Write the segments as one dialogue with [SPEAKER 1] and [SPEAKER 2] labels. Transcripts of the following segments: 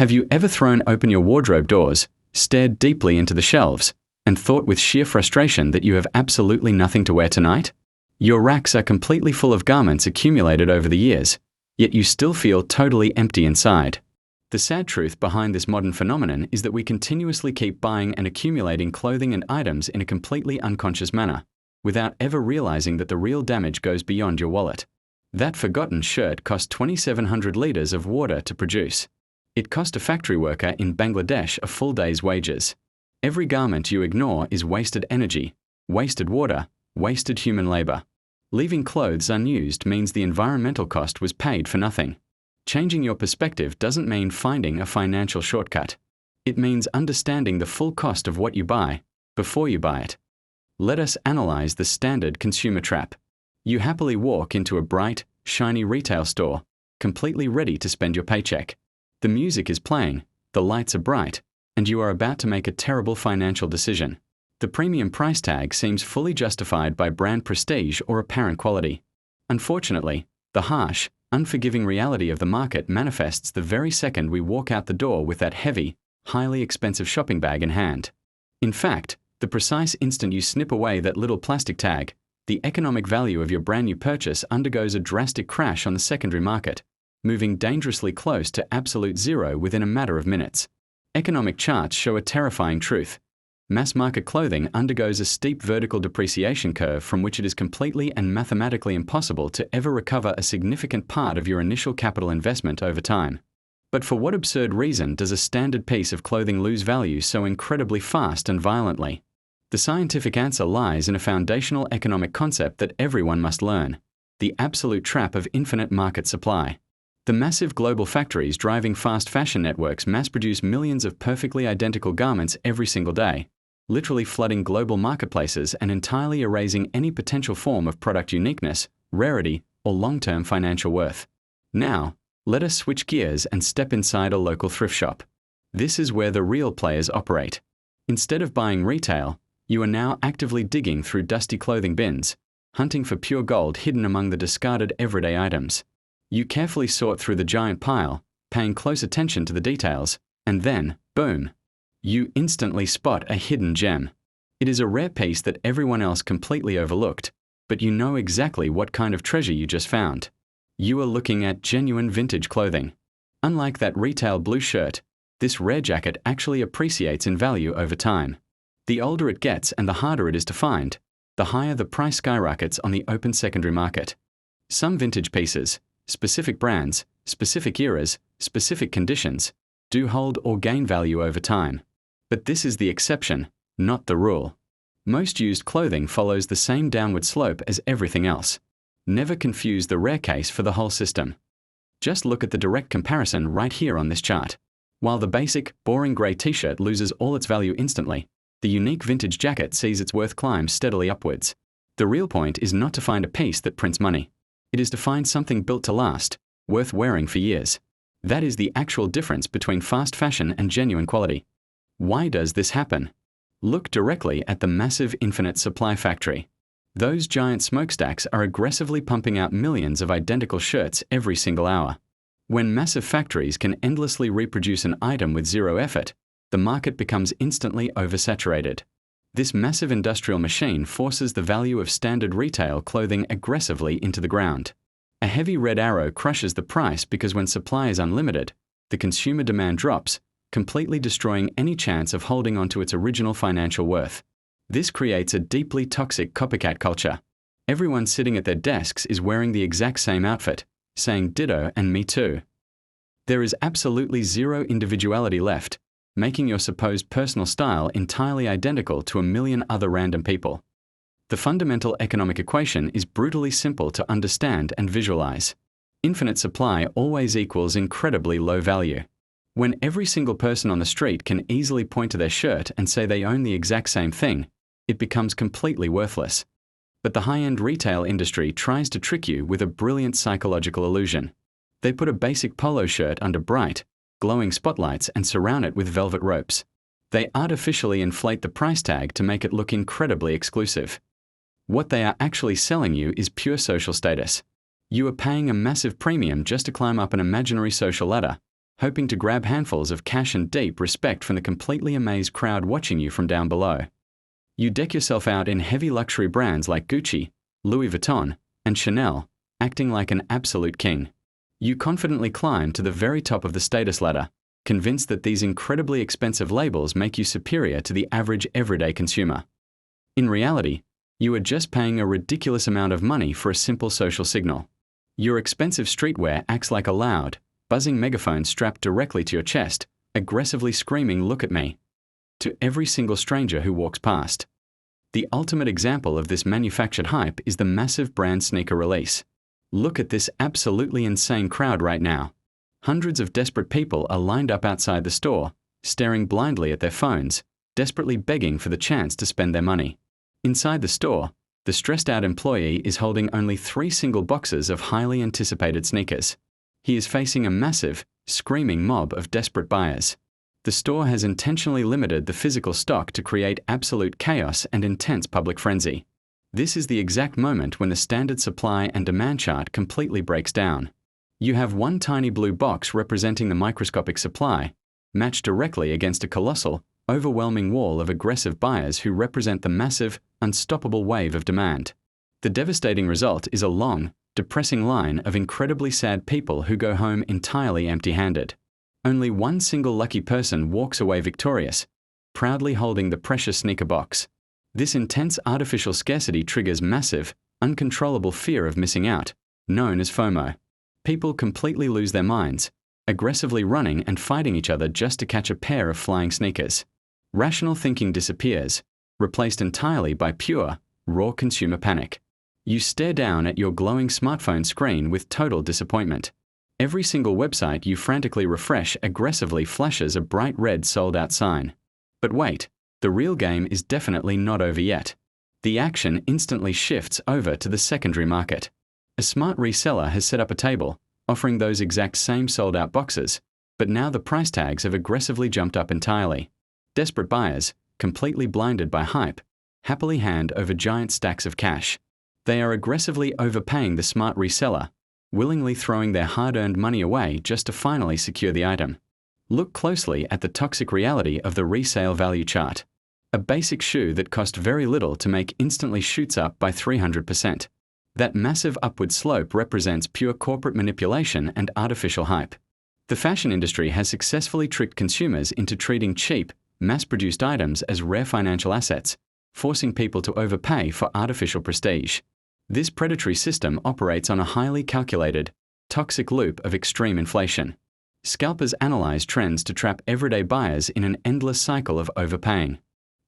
[SPEAKER 1] Have you ever thrown open your wardrobe doors, stared deeply into the shelves, and thought with sheer frustration that you have absolutely nothing to wear tonight? Your racks are completely full of garments accumulated over the years, yet you still feel totally empty inside. The sad truth behind this modern phenomenon is that we continuously keep buying and accumulating clothing and items in a completely unconscious manner, without ever realizing that the real damage goes beyond your wallet. That forgotten shirt cost 2,700 liters of water to produce. It cost a factory worker in Bangladesh a full day's wages. Every garment you ignore is wasted energy, wasted water, wasted human labor. Leaving clothes unused means the environmental cost was paid for nothing. Changing your perspective doesn't mean finding a financial shortcut. It means understanding the full cost of what you buy before you buy it. Let us analyze the standard consumer trap. You happily walk into a bright, shiny retail store, completely ready to spend your paycheck. The music is playing, the lights are bright, and you are about to make a terrible financial decision. The premium price tag seems fully justified by brand prestige or apparent quality. Unfortunately, the harsh, unforgiving reality of the market manifests the very second we walk out the door with that heavy, highly expensive shopping bag in hand. In fact, the precise instant you snip away that little plastic tag, the economic value of your brand new purchase undergoes a drastic crash on the secondary market, moving dangerously close to absolute zero within a matter of minutes. Economic charts show a terrifying truth. Mass market clothing undergoes a steep vertical depreciation curve from which it is completely and mathematically impossible to ever recover a significant part of your initial capital investment over time. But for what absurd reason does a standard piece of clothing lose value so incredibly fast and violently? The scientific answer lies in a foundational economic concept that everyone must learn: the absolute trap of infinite market supply. The massive global factories driving fast fashion networks mass-produce millions of perfectly identical garments every single day, literally flooding global marketplaces and entirely erasing any potential form of product uniqueness, rarity, or long-term financial worth. Now, let us switch gears and step inside a local thrift shop. This is where the real players operate. Instead of buying retail, you are now actively digging through dusty clothing bins, hunting for pure gold hidden among the discarded everyday items. You carefully sort through the giant pile, paying close attention to the details, and then, boom, you instantly spot a hidden gem. It is a rare piece that everyone else completely overlooked, but you know exactly what kind of treasure you just found. You are looking at genuine vintage clothing. Unlike that retail blue shirt, this rare jacket actually appreciates in value over time. The older it gets and the harder it is to find, the higher the price skyrockets on the open secondary market. Some vintage pieces, specific brands, specific eras, specific conditions, do hold or gain value over time. But this is the exception, not the rule. Most used clothing follows the same downward slope as everything else. Never confuse the rare case for the whole system. Just look at the direct comparison right here on this chart. While the basic, boring grey t-shirt loses all its value instantly, the unique vintage jacket sees its worth climb steadily upwards. The real point is not to find a piece that prints money. It is to find something built to last, worth wearing for years. That is the actual difference between fast fashion and genuine quality. Why does this happen? Look directly at the massive infinite supply factory. Those giant smokestacks are aggressively pumping out millions of identical shirts every single hour. When massive factories can endlessly reproduce an item with zero effort, the market becomes instantly oversaturated. This massive industrial machine forces the value of standard retail clothing aggressively into the ground. A heavy red arrow crushes the price because when supply is unlimited, the consumer demand drops, completely destroying any chance of holding onto its original financial worth. This creates a deeply toxic copycat culture. Everyone sitting at their desks is wearing the exact same outfit, saying ditto and me too. There is absolutely zero individuality left, making your supposed personal style entirely identical to a million other random people. The fundamental economic equation is brutally simple to understand and visualize. Infinite supply always equals incredibly low value. When every single person on the street can easily point to their shirt and say they own the exact same thing, it becomes completely worthless. But the high-end retail industry tries to trick you with a brilliant psychological illusion. They put a basic polo shirt under bright, glowing spotlights and surround it with velvet ropes. They artificially inflate the price tag to make it look incredibly exclusive. What they are actually selling you is pure social status. You are paying a massive premium just to climb up an imaginary social ladder, hoping to grab handfuls of cash and deep respect from the completely amazed crowd watching you from down below. You deck yourself out in heavy luxury brands like Gucci, Louis Vuitton, and Chanel, acting like an absolute king. You confidently climb to the very top of the status ladder, convinced that these incredibly expensive labels make you superior to the average everyday consumer. In reality, you are just paying a ridiculous amount of money for a simple social signal. Your expensive streetwear acts like a loud, buzzing megaphone strapped directly to your chest, aggressively screaming, "Look at me," to every single stranger who walks past. The ultimate example of this manufactured hype is the massive brand sneaker release. Look at this absolutely insane crowd right now. Hundreds of desperate people are lined up outside the store, staring blindly at their phones, desperately begging for the chance to spend their money. Inside the store, the stressed-out employee is holding only 3 single boxes of highly anticipated sneakers. He is facing a massive, screaming mob of desperate buyers. The store has intentionally limited the physical stock to create absolute chaos and intense public frenzy. This is the exact moment when the standard supply and demand chart completely breaks down. You have one tiny blue box representing the microscopic supply, matched directly against a colossal, overwhelming wall of aggressive buyers who represent the massive, unstoppable wave of demand. The devastating result is a long, depressing line of incredibly sad people who go home entirely empty-handed. Only one single lucky person walks away victorious, proudly holding the precious sneaker box. This intense artificial scarcity triggers massive, uncontrollable fear of missing out, known as FOMO. People completely lose their minds, aggressively running and fighting each other just to catch a pair of flying sneakers. Rational thinking disappears, replaced entirely by pure, raw consumer panic. You stare down at your glowing smartphone screen with total disappointment. Every single website you frantically refresh aggressively flashes a bright red sold-out sign. But wait, the real game is definitely not over yet. The action instantly shifts over to the secondary market. A smart reseller has set up a table, offering those exact same sold-out boxes, but now the price tags have aggressively jumped up entirely. Desperate buyers, completely blinded by hype, happily hand over giant stacks of cash. They are aggressively overpaying the smart reseller, willingly throwing their hard-earned money away just to finally secure the item. Look closely at the toxic reality of the resale value chart. A basic shoe that cost very little to make instantly shoots up by 300%. That massive upward slope represents pure corporate manipulation and artificial hype. The fashion industry has successfully tricked consumers into treating cheap, mass-produced items as rare financial assets, forcing people to overpay for artificial prestige. This predatory system operates on a highly calculated, toxic loop of extreme inflation. Scalpers analyze trends to trap everyday buyers in an endless cycle of overpaying.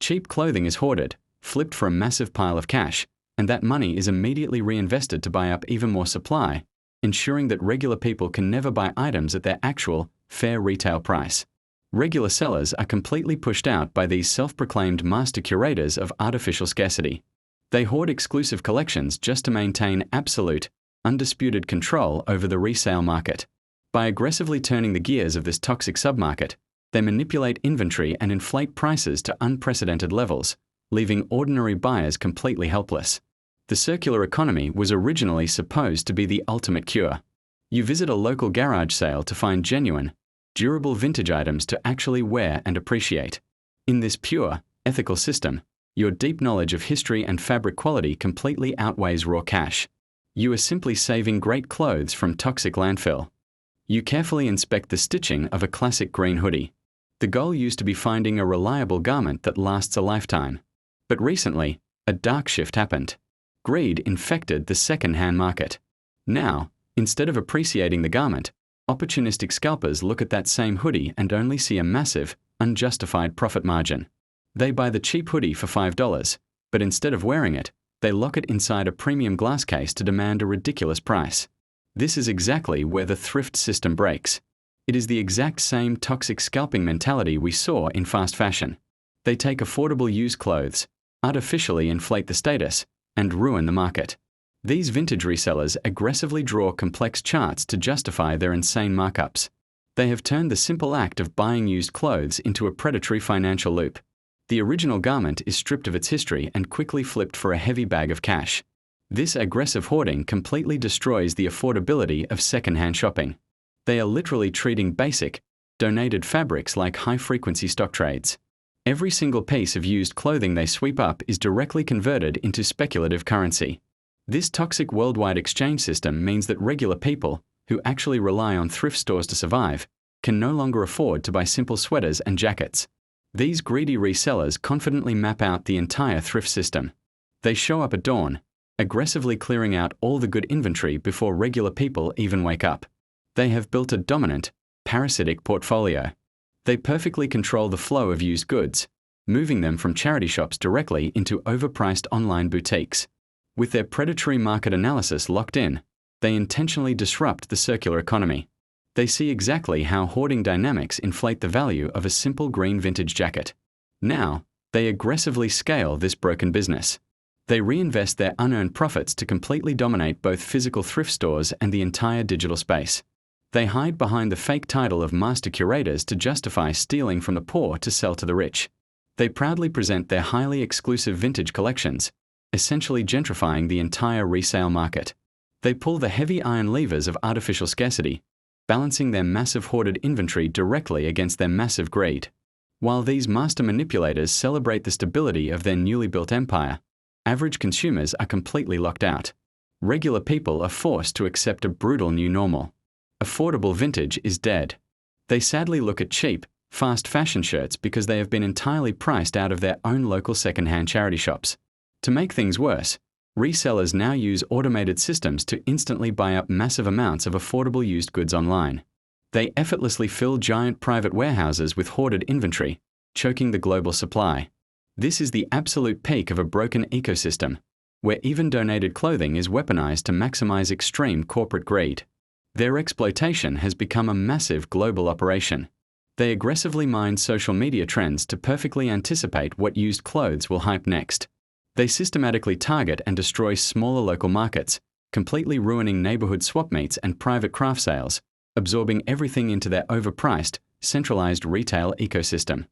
[SPEAKER 1] Cheap clothing is hoarded, flipped for a massive pile of cash, and that money is immediately reinvested to buy up even more supply, ensuring that regular people can never buy items at their actual, fair retail price. Regular sellers are completely pushed out by these self-proclaimed master curators of artificial scarcity. They hoard exclusive collections just to maintain absolute, undisputed control over the resale market. By aggressively turning the gears of this toxic submarket, they manipulate inventory and inflate prices to unprecedented levels, leaving ordinary buyers completely helpless. The circular economy was originally supposed to be the ultimate cure. You visit a local garage sale to find genuine, durable vintage items to actually wear and appreciate. In this pure, ethical system, your deep knowledge of history and fabric quality completely outweighs raw cash. You are simply saving great clothes from toxic landfill. You carefully inspect the stitching of a classic green hoodie. The goal used to be finding a reliable garment that lasts a lifetime. But recently, a dark shift happened. Greed infected the second-hand market. Now, instead of appreciating the garment, opportunistic scalpers look at that same hoodie and only see a massive, unjustified profit margin. They buy the cheap hoodie for $5, but instead of wearing it, they lock it inside a premium glass case to demand a ridiculous price. This is exactly where the thrift system breaks. It is the exact same toxic scalping mentality we saw in fast fashion. They take affordable used clothes, artificially inflate the status, and ruin the market. These vintage resellers aggressively draw complex charts to justify their insane markups. They have turned the simple act of buying used clothes into a predatory financial loop. The original garment is stripped of its history and quickly flipped for a heavy bag of cash. This aggressive hoarding completely destroys the affordability of second-hand shopping. They are literally treating basic, donated fabrics like high-frequency stock trades. Every single piece of used clothing they sweep up is directly converted into speculative currency. This toxic worldwide exchange system means that regular people, who actually rely on thrift stores to survive, can no longer afford to buy simple sweaters and jackets. These greedy resellers confidently map out the entire thrift system. They show up at dawn, aggressively clearing out all the good inventory before regular people even wake up. They have built a dominant, parasitic portfolio. They perfectly control the flow of used goods, moving them from charity shops directly into overpriced online boutiques. With their predatory market analysis locked in, they intentionally disrupt the circular economy. They see exactly how hoarding dynamics inflate the value of a simple green vintage jacket. Now, they aggressively scale this broken business. They reinvest their unearned profits to completely dominate both physical thrift stores and the entire digital space. They hide behind the fake title of master curators to justify stealing from the poor to sell to the rich. They proudly present their highly exclusive vintage collections, essentially gentrifying the entire resale market. They pull the heavy iron levers of artificial scarcity, balancing their massive hoarded inventory directly against their massive greed. While these master manipulators celebrate the stability of their newly built empire, average consumers are completely locked out. Regular people are forced to accept a brutal new normal. Affordable vintage is dead. They sadly look at cheap, fast fashion shirts because they have been entirely priced out of their own local second-hand charity shops. To make things worse, resellers now use automated systems to instantly buy up massive amounts of affordable used goods online. They effortlessly fill giant private warehouses with hoarded inventory, choking the global supply. This is the absolute peak of a broken ecosystem, where even donated clothing is weaponized to maximize extreme corporate greed. Their exploitation has become a massive global operation. They aggressively mine social media trends to perfectly anticipate what used clothes will hype next. They systematically target and destroy smaller local markets, completely ruining neighborhood swap meets and private craft sales, absorbing everything into their overpriced, centralized retail ecosystem.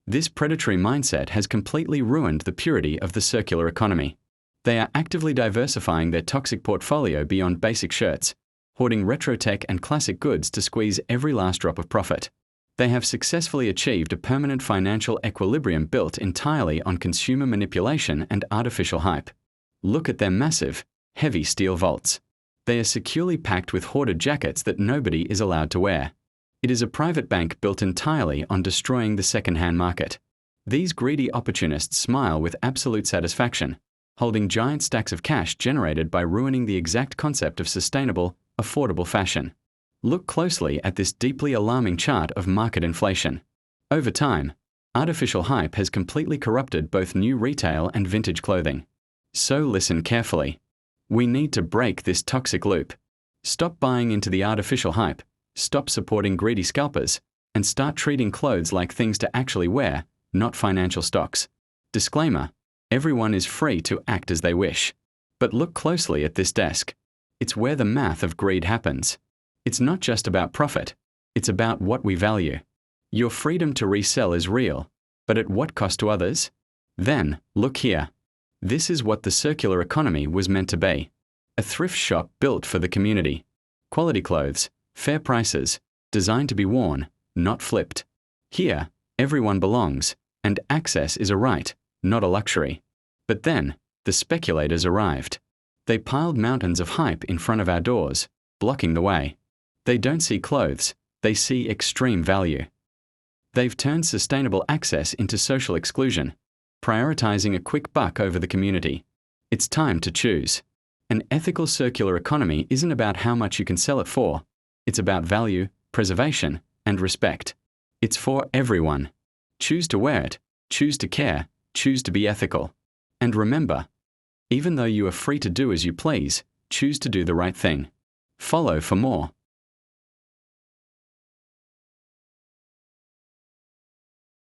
[SPEAKER 1] This predatory mindset has completely ruined the purity of the circular economy. They are actively diversifying their toxic portfolio beyond basic shirts, hoarding retro tech and classic goods to squeeze every last drop of profit. They have successfully achieved a permanent financial equilibrium built entirely on consumer manipulation and artificial hype. Look at their massive, heavy steel vaults. They are securely packed with hoarded jackets that nobody is allowed to wear. It is a private bank built entirely on destroying the second-hand market. These greedy opportunists smile with absolute satisfaction, holding giant stacks of cash generated by ruining the exact concept of sustainable, affordable fashion. Look closely at this deeply alarming chart of market inflation. Over time, artificial hype has completely corrupted both new retail and vintage clothing. So listen carefully. We need to break this toxic loop. Stop buying into the artificial hype, stop supporting greedy scalpers, and start treating clothes like things to actually wear, not financial stocks. Disclaimer: everyone is free to act as they wish. But look closely at this desk. It's where the math of greed happens. It's not just about profit, it's about what we value. Your freedom to resell is real, but at what cost to others? Then, look here. This is what the circular economy was meant to be. A thrift shop built for the community. Quality clothes, fair prices, designed to be worn, not flipped. Here, everyone belongs, and access is a right, not a luxury. But then, the speculators arrived. They piled mountains of hype in front of our doors, blocking the way. They don't see clothes, they see extreme value. They've turned sustainable access into social exclusion, prioritizing a quick buck over the community. It's time to choose. An ethical circular economy isn't about how much you can sell it for. It's about value, preservation, and respect. It's for everyone. Choose to wear it, choose to care, choose to be ethical. And remember, even though you are free to do as you please, choose to do the right thing. Follow for more.